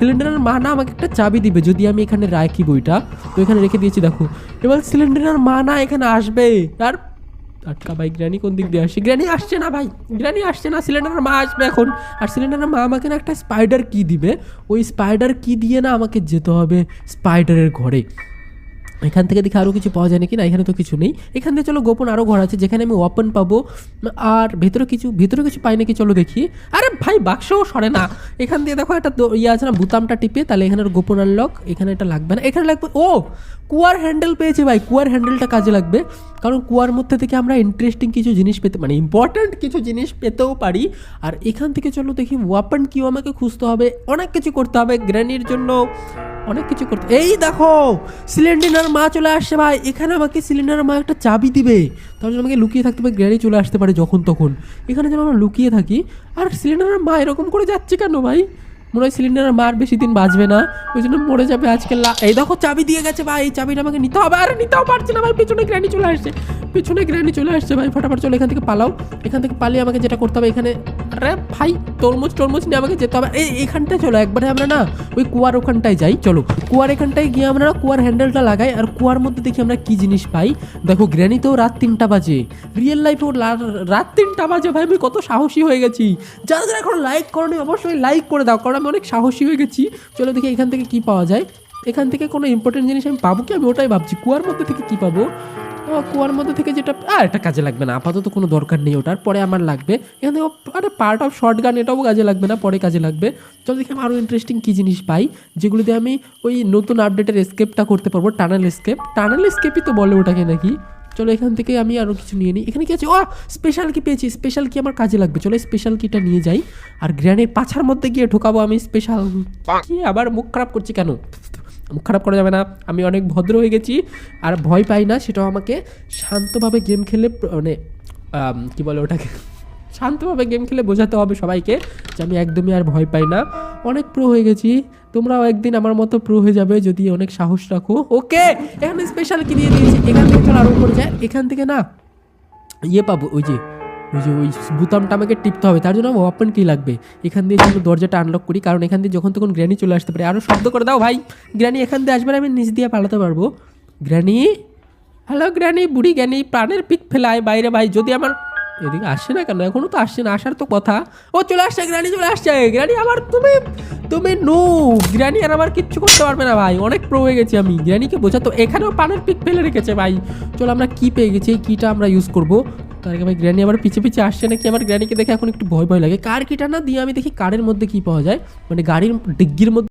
সিলিন্ডারের মা না আমাকে একটা চাবি দিবে যদি আমি এখানে রাখি বইটা। তো এখানে রেখে দিয়েছি দেখো। এবার সিলিন্ডারের মা না এখানে আসবে। আর আটকা ভাই, গ্র্যানি কোন দিক দিয়ে আসছে? গ্র্যানি আসছে না ভাই, গ্র্যানি আসছে না, সিলিন্ডারের মা আসবে এখন। আর সিলিন্ডারের মা আমাকে না একটা স্পাইডার কি দিবে, ওই স্পাইডার কি দিয়ে না আমাকে যেতে হবে স্পাইডারের ঘরে। এখান থেকে দেখি আরও কিছু পাওয়া যায় নাকি, না এখানে তো কিছু নেই। এখান থেকে চলো গোপন আরও ঘর আছে যেখানে আমি ওপেন পাবো। আর ভেতরে কিছু পাই নাকি, চলো দেখি। আরে ভাই বাক্সও সরে না। এখান দিয়ে দেখো একটা ইয়ে আছে না, বুতামটা টিপে, তাহলে এখানে গোপন আনলক। এখানে এটা লাগবে না, এখানে লাগবে। ও কুয়ার হ্যান্ডেল পেয়েছি ভাই, কুয়ার হ্যান্ডেলটা কাজে লাগবে, কারণ কুয়ার মধ্যে থেকে আমরা ইন্টারেস্টিং কিছু জিনিস পেতে, মানে ইম্পর্ট্যান্ট কিছু জিনিস পেতেও পারি। আর এখান থেকে চলো দেখি ওয়াপন কিও আমাকে খুঁজতে হবে, অনেক কিছু করতে হবে গ্র্যানির জন্য, অনেক কিছু করতে। এই দেখো সিলিন্ডারের মা চলে আসছে ভাই, এখানে আমাকে সিলিন্ডারের মা একটা চাবি দিবে, তার জন্য আমাকে লুকিয়ে থাকতে হবে। গ্র্যানি চলে আসতে পারে যখন তখন, এখানে যেন আমরা লুকিয়ে থাকি। আর সিলিন্ডারের মা এরকম করে যাচ্ছে কেন ভাই? মনে হয় সিলিন্ডারের মার বেশি দিন বাঁচবে না, ওই জন্য মরে যাবে আজকে। এই দেখো চাবি দিয়ে গেছে ভাই, এই চাবিটা আমাকে নিতে হবে। আর নিতেও পারছি না ভাই, পিছনে গ্র্যানি চলে আসছে, পিছনে গ্র্যানি চলে আসছে ভাই। ফটাফট চলো এখান থেকে পালাও। এখান থেকে পালিয়ে আমাকে যেটা করতে হবে এখানে, আরে ভাই তরমুজ নিয়ে আমাকে যেতে হবে। এইখানটায় চলো একবারে আমরা না ওই কুয়ার ওখানটায় যাই। চলো কুয়ার এখানটায় গিয়ে আমরা কুয়ার হ্যান্ডেলটা লাগাই, আর কুয়ার মধ্যে দেখি আমরা কি জিনিস পাই। দেখো গ্র্যানিতেও রাত 3টা বাজে, রিয়েল লাইফেও রাত 3টা বাজে ভাই। আমি কত সাহসী হয়ে গেছি। যারা যারা এখন লাইক করোনি অবশ্যই লাইক করে দাও, কারণ আমি অনেক সাহসী হয়ে গেছি। চলো দেখি এখান থেকে কি পাওয়া যায়। এখান থেকে কোনো ইম্পর্টেন্ট জিনিস আমি পাবো কি, আমি ওটাই ভাবছি। কুয়ার মধ্যে থেকে কি পাবো? কুয়ার মধ্যে থেকে যেটা, এটা কাজে লাগবে না আপাতত, কোনো দরকার নেই ওটার, পরে আমার লাগবে। এখান থেকে আরে পার্ট অফ শর্ট গান, এটাও কাজে লাগবে না, পরে কাজে লাগবে। চলো দেখি আমি আরও ইন্টারেস্টিং কী জিনিস পাই, যেগুলো দিয়ে আমি ওই নতুন আপডেটের এসকেপটা করতে পারবো। টানেল এসকেপই তো বলে ওটাকে নাকি। চলো এখান থেকে আমি আরও কিছু নিয়ে নিই। এখানে কি আছে? স্পেশাল কি পেয়েছি, স্পেশাল কি আমার কাজে লাগবে। চলো স্পেশাল কিটা নিয়ে যাই, আর গ্র্যানির পাছার মধ্যে গিয়ে ঢোকাবো আমি স্পেশাল কি। আবার মুখ খারাপ করছি কেন? মুখ খারাপ করা যাবে না, আমি অনেক ভদ্র হয়ে গেছি আর ভয় পাই না। সেটাও আমাকে শান্তভাবে গেম খেলে, মানে কী বলে ওটাকে, শান্তভাবে গেম খেলে বোঝাতে হবে সবাইকে যে আমি একদমই আর ভয় পাই না, অনেক প্রো হয়ে গেছি। তোমরাও একদিন আমার মতো প্রো হয়ে যাবে যদি অনেক সাহস রাখো। ওকে এখানে স্পেশাল কি দিয়ে দিয়েছি। এখান থেকে চলো আরও উপরে যায়। এখান থেকে না ইয়ে পাবো, ওই যে ওই বুতামটা আমাকে টিপতে হবে, তার জন্য ওপেন কি লাগবে। এখান দিয়ে যদি দরজাটা আনলক করি, কারণ এখান দিয়ে যখন তখন গ্র্যানি চলে আসতে পারে। আরও শব্দ করে দাও ভাই, গ্র্যানি এখান দিয়ে আসবে, আমি নিচ দিয়ে পালাতে পারবো। গ্র্যানি, হ্যালো গ্র্যানি, বুড়ি গ্র্যানি প্রাণের পিক ফেলায় বাইরে ভাই। যদি আমার এদিকে আসছে না কেন, এখনও তো আসছে না, আসার তো কথা। ও চলে আসছে, গ্র্যানি চলে আসছে। গ্র্যানি আমার তুমি নো, গ্র্যানি আর আমার কিচ্ছু করতে পারবে না ভাই, অনেক প্রো হয়ে গেছি আমি। গ্র্যানিকে বোঝাতো, এখানেও প্রাণের পিক ফেলে রেখেছে ভাই। চলো আমরা কি পেয়ে গেছি, এই কিটা আমরা ইউজ করবো। তার আগে ভাই গ্র্যানি আবার পিছে আসছে নাকি, আমার গ্র্যানিকে দেখে এখন একটু ভয় লাগে। কার কিটা না দিয়ে আমি দেখি কারের মধ্যে কি পাওয়া যায়, মানে গাড়ির ডিগ্গির মধ্যে